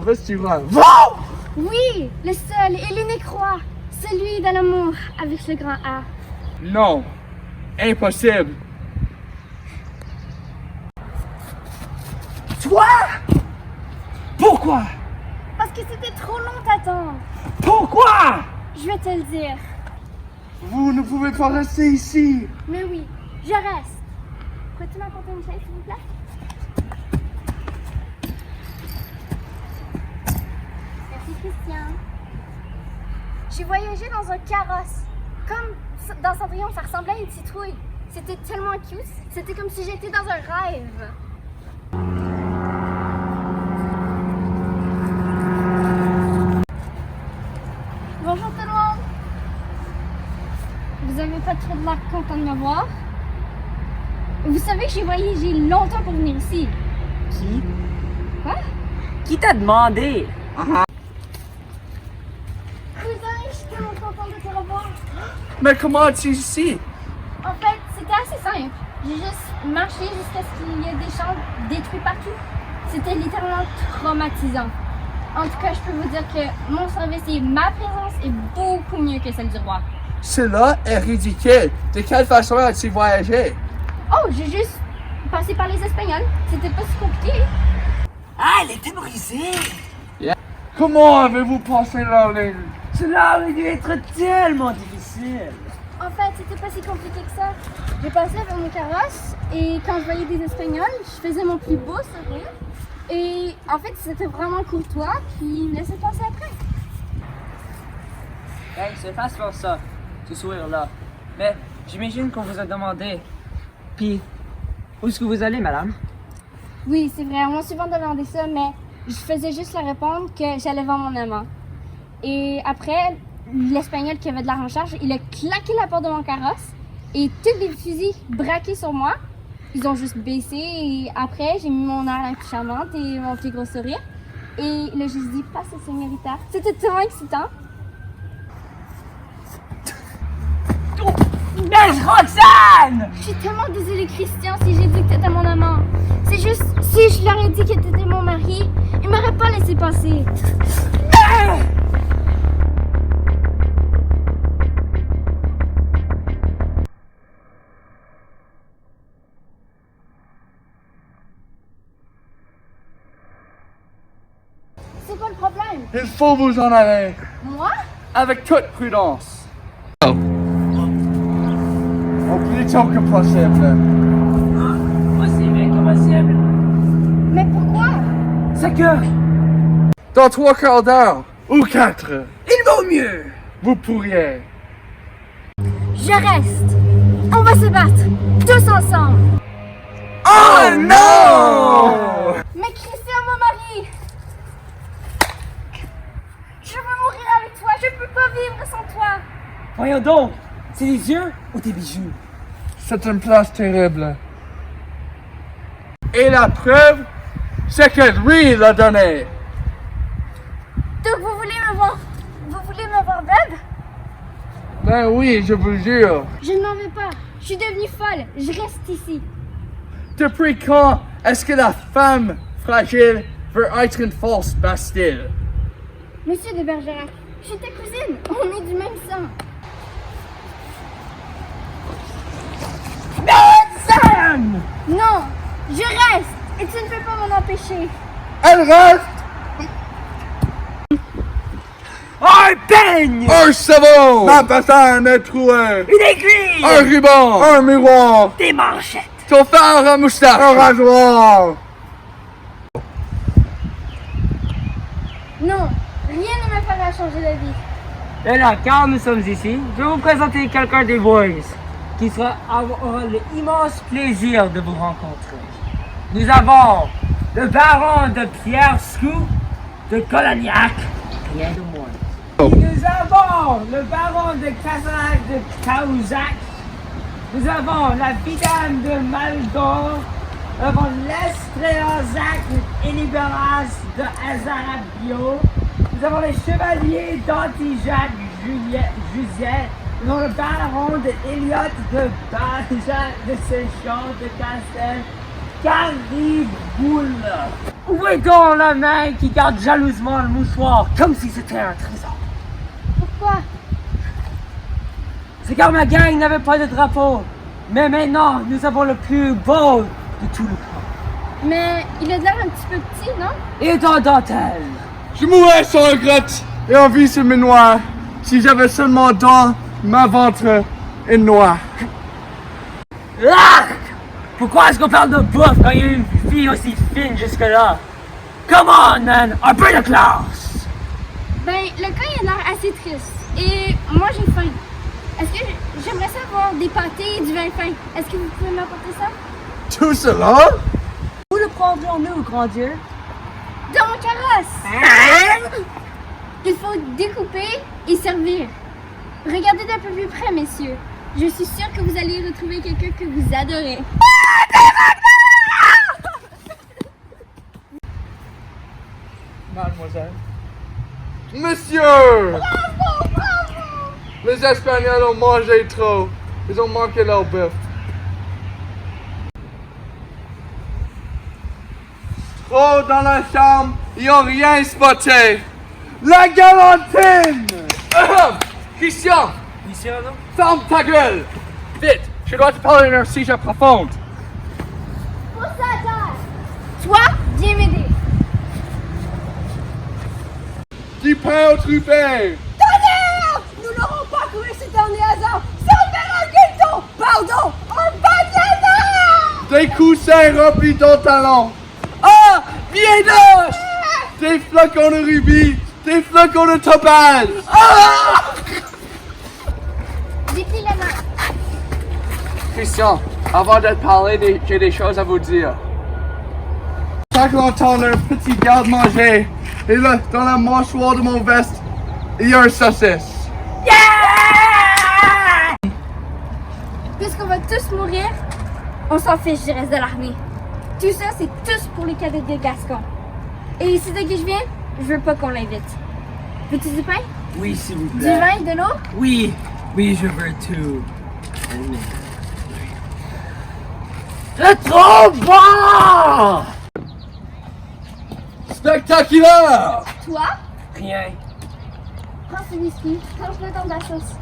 restaurant. Oui, le seul et l'unique roi, celui de l'amour avec le grand A. Non, impossible. Toi? Pourquoi? Parce que c'était trop long d'attendre. Pourquoi? Je vais te le dire. Vous ne pouvez pas rester ici. Mais oui, je reste. Peux-tu m'apporter une chaise, s'il vous plaît? Merci, Christian. J'ai voyagé dans un carrosse. Comme dans Cendrillon, ça ressemblait à une citrouille. C'était tellement cute. C'était comme si j'étais dans un rêve. Bonjour tout le monde. Vous avez pas trop de l'air content de me voir? Vous savez que j'ai voyagé longtemps pour venir ici. Qui? Quoi? Qui t'a demandé? Cousin, je suis tellement contente de te revoir. Mais comment es-tu ici? En fait, c'était assez simple. J'ai juste marché jusqu'à ce qu'il y ait des champs détruits partout. C'était littéralement traumatisant. En tout cas, je peux vous dire que mon service et ma présence est beaucoup mieux que celle du roi. Cela est ridicule. De quelle façon as-tu voyagé? Oh, j'ai juste passé par les Espagnols. C'était pas si compliqué. Ah, elle était brisée! Comment avez-vous passé la ligne? Cela aurait dû être tellement difficile! En fait, c'était pas si compliqué que ça. J'ai passé avec mon carrosse et quand je voyais des Espagnols, je faisais mon plus beau sourire. Et en fait, c'était vraiment courtois, puis ils me laissaient passer après. Hey, c'est facile faire ça, ce sourire-là. Mais j'imagine qu'on vous a demandé. Puis, où est-ce que vous allez, madame? Oui, c'est vrai, on m'a souvent demandé ça, mais je faisais juste leur répondre que j'allais voir mon amant. Et après, l'Espagnol qui avait de l'argent en charge, il a claqué la porte de mon carrosse et tous les fusils braqués sur moi. Ils ont juste baissé et après, j'ai mis mon air la plus charmante et mon plus gros sourire. Et il a juste dit « Passe, señorita ». C'était tellement excitant. Mais Roxane! Je suis tellement désolée, Christian, si j'ai dit que t'étais mon amant. C'est juste, si je leur ai dit que t'étais mon mari, ils m'auraient pas laissé passer. C'est quoi le problème? Il faut vous en aller. Moi? Avec toute prudence. Au plus tôt que possible. Possible. Mais pourquoi? C'est que, Dans 3 quarts d'heure ou 4, il vaut mieux! vous pourriez. Je reste. On va se battre. Tous ensemble. Oh non! Mais Christian, mon mari! Je veux mourir avec toi. Je peux pas vivre sans toi. Voyons donc, c'est des yeux ou des bijoux? C'est une place terrible. Et la preuve, c'est que lui l'a donné. Donc vous voulez me voir belle? Ben oui, je vous jure. Je ne m'en vais pas. Je suis devenue folle. Je reste ici. Depuis quand est-ce que la femme fragile veut être une fausse Bastille? Monsieur de Bergerac, je suis ta cousine. On est du même sang. Sam! Non, je reste. Et tu ne peux pas m'en empêcher. Elle reste Un peigne! un savon, ma patane est trouée, Une aiguille! un ruban, un miroir, Des manchettes! ton fer à moustache, un rasoir. Non, rien ne me fera changer d'avis. Et là, car nous sommes ici, je vais vous présenter quelqu'un des Boys qui aura l'immense plaisir de vous rencontrer. Nous avons le baron de Pierre Scout de Colagnac, rien de moins. Et nous avons le baron de Casac de Cahuzac. Nous avons la vidame de Maldor. Nous avons l'Estréazac et Libéras de Azarabio. Nous avons les chevaliers d'Antijac Jusiet. Nous avons le baron de Elliot de Bajac de Séchant de Castel. Cariboule. Où est donc la main qui garde jalousement le mouchoir comme si c'était un trésor? Pourquoi? C'est car ma gang n'avait pas de drapeau. Mais maintenant, nous avons le plus beau de tout le clan. Mais il a l'air un petit peu petit, non? Et en dentelle. Je mourrais sans regret et en vie sur mes noix si j'avais seulement dans ma ventre une noix. Ah! Pourquoi est-ce qu'on parle de bouffe quand il y a une fille aussi fine jusque-là? Come on, man! Un peu de classe! Ben, le gars, il a l'air assez triste. Et moi, j'ai faim. Est-ce que j'aimerais savoir des pâtés et du vin fin? Est-ce que vous pouvez m'apporter ça? Tout cela? Où le prendrons-nous, grand Dieu? Dans mon carrosse! Il faut découper et servir. Regardez d'un peu plus près, messieurs. Je suis sûre que vous allez retrouver quelqu'un que vous adorez. Mademoiselle. Monsieur! Les Espagnols ont mangé trop. Ils ont manqué leur bœuf. Trop dans la chambre, ils n'ont rien spoté. La galantine! Christian, Monsieur, non? ferme ta gueule! Vite, je dois te parler d'un sujet profond. Pour ça, terre. Toi, viens m'aider. Du pain au truffé! Tonnerre! Nous n'aurons pas couru cet dernier hasard sans faire un gueton! Pardon! Un banana! Des coussins remplis de talons! Ah! Biendoche! Des flocons de rubis! Des flocons de topaz! Déplie la main. Christian, avant de parler, j'ai des choses à vous dire. Chaque longtemps, un petit garde-manger. Et là, dans la mâchoire de mon veste, il y a un saucisse. Puisqu'on va tous mourir, on s'en fiche du reste de l'armée. Tout ça, c'est tous pour les cadets de Gascon. Et ici de qui je viens, je veux pas qu'on l'invite. Veux-tu du pain? Oui, s'il vous Du plaît. vin, de l'eau? Oui, oui, je veux tout. C'est trop bon! Spectaculaire! Toi, Rien. prends ce whisky, change-le dans la sauce.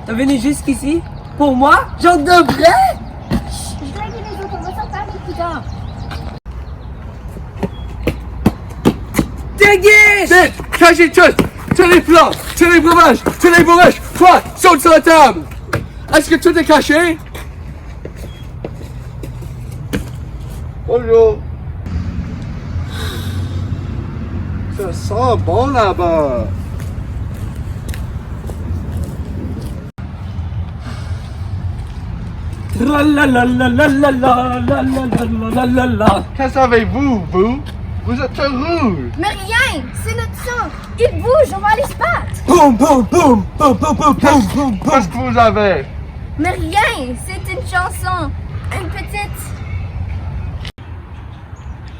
T'es venu jusqu'ici? Pour moi? J'en devrais? Je dois aider les autres, on va s'en parler plus tard. Dégage! Vite! Cachez tous! Tous les plats! Tous les breuvages! Tous les bourrages! Toi, saute sur la table! Est-ce que tout est caché? Bonjour! Ça sent bon là-bas! Qu'est-ce qu'avez-vous, vous? Vous êtes rouge! Mais rien, c'est notre sang. Il bouge, on va aller se battre. Boum, boum, boum, boum, boum, boum, boum, boum, Qu'est-ce que vous avez? Mais rien, c'est une chanson. Une petite.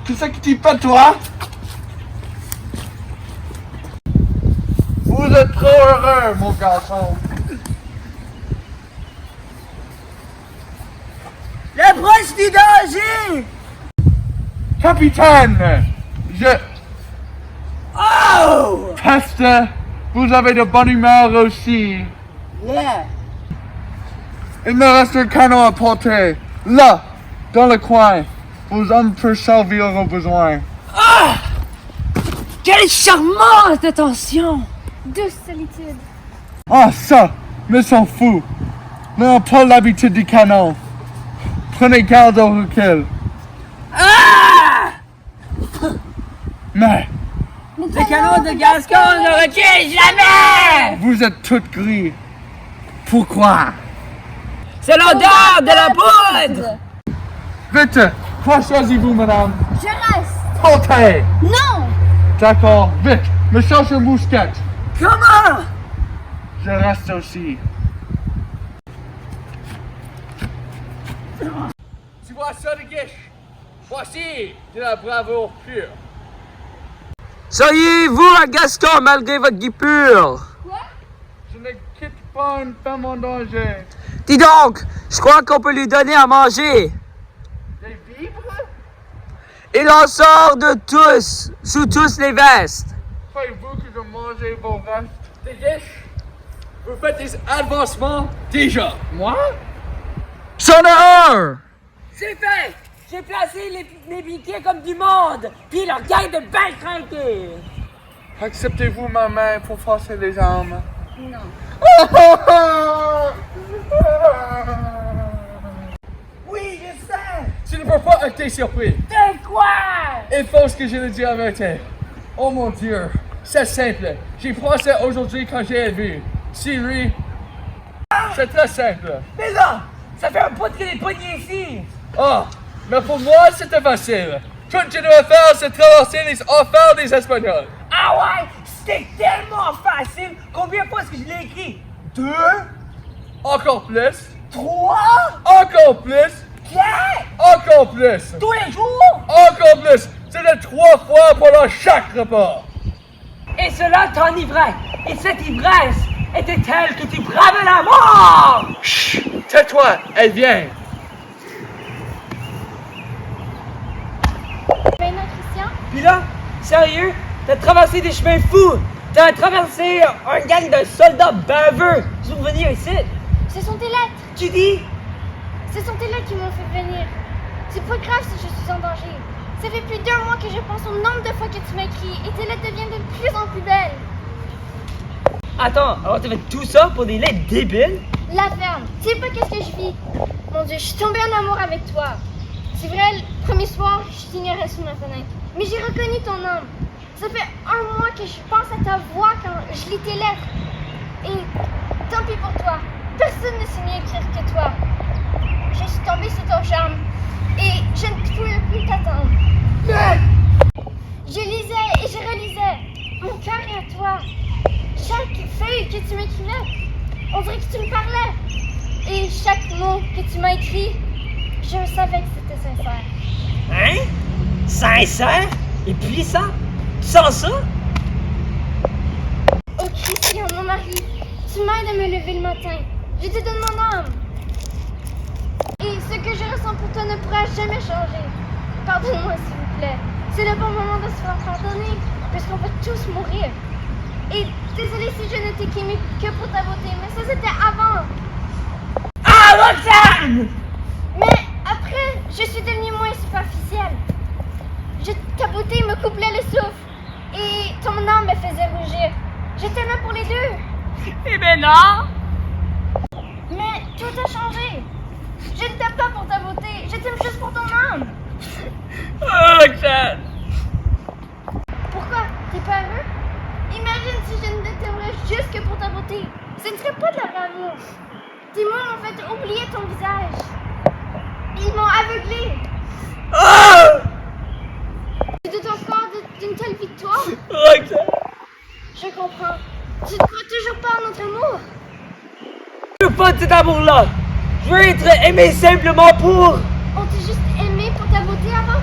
Qu'est-ce que tu fais, toi? Vous êtes trop heureux, mon garçon. L'approche du danger! Capitaine, je Oh! teste. Vous avez de bonne humeur aussi. Yeah! Il me reste un canon à porter. Là, dans le coin. Vos hommes peuvent servir au besoin. Ah! Quelle charmante attention! Douce solitude. Ah, ça, mais s'en fout. Mais on n'a pas l'habitude du canon. Prenez garde au recul. Ah! Mais Le canon de Gascon ne recule jamais! vous êtes toutes gris. Pourquoi? C'est l'odeur de la poudre! Vite, quoi choisissez-vous, madame? Je reste. Portez! Non. D'accord, vite, me cherche un mousquet. Comment? Je reste aussi. Tu vois ça de guiche? Voici de la bravoure pure. Soyez-vous un Gascon malgré votre guipure? Je ne quitte pas une femme en danger. Dis donc, je crois qu'on peut lui donner à manger. Des vivres? Il en sort de tous, sous tous les vestes. Croyez-vous que je mangeais vos restes des riches? Vous faites des avancements déjà. Moi? C'en a un! C'est fait! J'ai placé les piquets comme du monde, puis leur gang de belles trinquées. Acceptez-vous ma main pour forcer les armes? Non. Oui, je sais! Tu ne peux pas être surpris. De quoi? Il faut que je le dise la vérité. Oh mon Dieu, c'est simple. J'ai pensé aujourd'hui quand j'ai vu. Si lui, c'est très simple. Mais là, ça fait un bout qu'il est pogné ici. Ah, mais pour moi, c'était facile. Tout que je devais faire, c'est traverser les enfers des Espagnols. Ah ouais, c'était tellement facile. Combien de fois est-ce que je l'ai écrit? 2, Encore plus. 3, Encore plus. 4, Encore plus. tous les jours. Encore plus. C'était 3 fois pendant chaque repas. Et cela t'enivrait. Et cette ivresse était telle que tu bravais la mort. Chut, tais-toi, elle vient. Maintenant, Christian, Puis là, sérieux, t'as traversé des chemins fous. T'as traversé un gang de soldats baveux pour venir ici. ce sont tes lettres. Tu dis, Ce sont tes lettres qui m'ont fait venir. C'est pas grave si je suis en danger. Ça fait plus d'1 mois que je pense au nombre de fois que tu m'as écrit et tes lettres deviennent de plus en plus belles. attends, alors t'as fait tout ça pour des lettres débiles? La ferme, tu sais pas qu'est-ce que je vis. Mon Dieu, je suis tombée en amour avec toi. C'est vrai, le premier soir, je t'ignorais sous ma fenêtre. Mais j'ai reconnu ton nom. Ça fait 1 mois que je pense à ta voix quand je lis tes lettres. Et tant pis pour toi. Personne ne sait mieux écrire que toi. Je suis tombée sous ton charme. Et je ne pouvais plus t'attendre. Je lisais et je relisais. Mon cœur est à toi. Chaque feuille que tu m'écrivais, on dirait que tu me parlais. Et chaque mot que tu m'as écrit, je savais que c'était sincère. Hein? Sincère? Et puissant? Sans ça? Oh Christian, mon mari, tu m'aides à me lever le matin. Je te donne mon âme. Et ce que je ressens pour toi ne pourra jamais changer. Pardonne-moi s'il vous plaît. C'est le bon moment de se faire pardonner, parce qu'on va tous mourir. Et désolé si je ne t'ai qu'aimé que pour ta beauté, mais ça c'était avant. Ah, Roxane! Mais après, je suis devenue moins superficielle. Ta beauté me couplait le souffle et ton âme me faisait rougir. Je t'aimais pour les deux. Eh ben non! Mais tout a changé. Je ne t'aime pas pour ta beauté, je t'aime juste pour ton âme. Oh, Roxane! Pourquoi? T'es pas heureux? Imagine si je ne t'aimerais juste que pour ta beauté. Ce ne serait pas de l'amour. Tes mots m'ont fait oublier ton visage. Ils m'ont aveuglé. Oh! Tu doutes encore d'une telle victoire? Roxane! Je comprends. Tu ne crois toujours pas en notre amour? Je veux pas de cet amour-là! Je veux être aimé simplement pour... On t'a juste aimé pour ta beauté avant?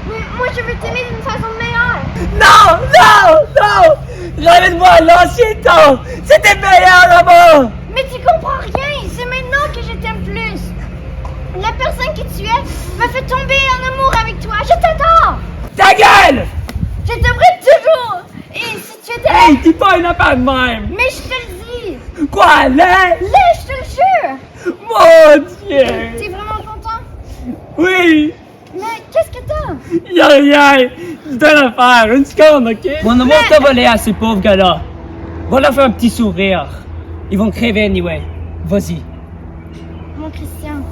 Mais moi je veux t'aimer d'une façon meilleure. Non! Non! Non! Ramène-moi à l'ancien temps! C'était meilleur là-bas! Mais tu comprends rien, c'est maintenant que je t'aime plus. La personne que tu es m'a fait tomber en amour avec toi. Je t'adore. Ta gueule! Je t'aimerai toujours. Et si tu étais... Hey, dis pas une affaire de même! Mais je te le dis. Quoi, là? Là, je te le jure. Mon Dieu! T'es vraiment content? Oui! Mais qu'est-ce que t'as? Y'a rien! C'est une affaire, une seconde, ok? Mon amour t'a volé à ces pauvres gars-là. Va leur faire un petit sourire. Ils vont crever anyway. Vas-y. Mon Christian.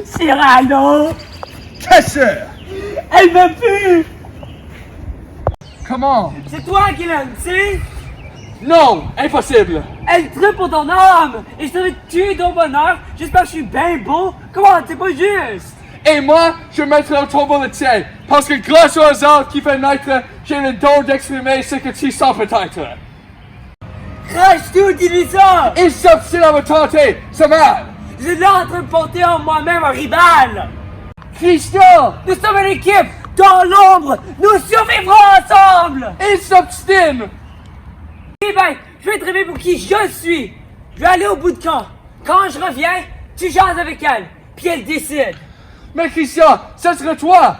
Cyrano! Qu'est-ce que? Elle veut plus! Comment? C'est toi qui l'aime, tu sais? Non, impossible. Elle tripe pour ton âme! Et je te vais tuer ton bonheur juste parce que je suis bien beau! Comment? C'est pas juste! Et moi, je mettrai au tombeau le tien, parce que grâce au hasard qui fait naître, j'ai le don d'exprimer ce que tu sens peut-être. Crache tout, dis-lui ça! Il s'obstine à me tenter, c'est mal. Je suis là en train de porter en moi-même un rival! Christian, Nous sommes une équipe! Dans l'ombre! Nous survivrons ensemble! il s'obstine. Eh ben, je vais te révéler pour qui je suis! Je vais aller au bout de camp! Quand je reviens, tu jases avec elle, puis elle décide! Mais Christian, ça serait toi!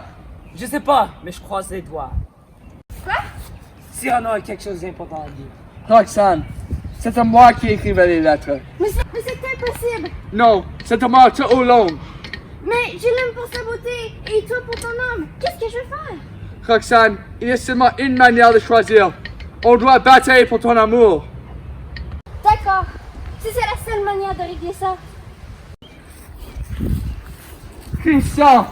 Je sais pas, mais je croise les doigts. Quoi? Cyrano a quelque chose d'important à dire. Roxane, c'était moi qui écrivais les lettres. Mais c'est impossible! Non, c'était moi tout au long. Mais je l'aime pour sa beauté et toi pour ton homme. Qu'est-ce que je vais faire? Roxane, il y a seulement une manière de choisir. On doit batailler pour ton amour. D'accord. Si c'est la seule manière de régler ça. Christian,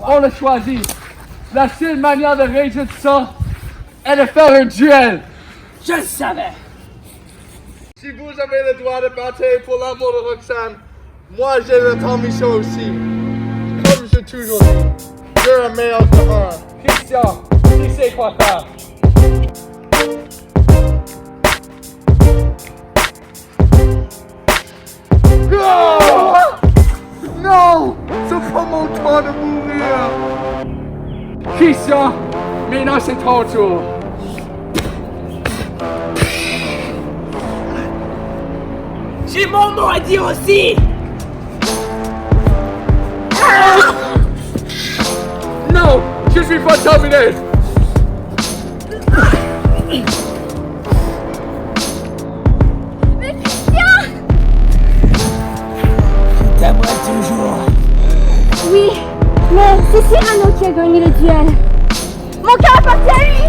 on l'a choisi. La seule manière de résoudre ça est de faire un duel. Je le savais! Si vous avez le droit de batailler pour l'amour de Roxane, moi j'ai le temps mission aussi. Comme j'ai toujours dit, j'ai un meilleur que un. Christian, tu sais quoi faire. Non! Non! C'est pas mon temps de mourir! Christian, maintenant c'est ton tour. J'ai mon mot à dire aussi! Non! Je suis pas terminé! Mais Christian! Je t'aimerai toujours. Oui, mais c'est Cyrano qui a gagné le duel. Mon cœur appartient à lui!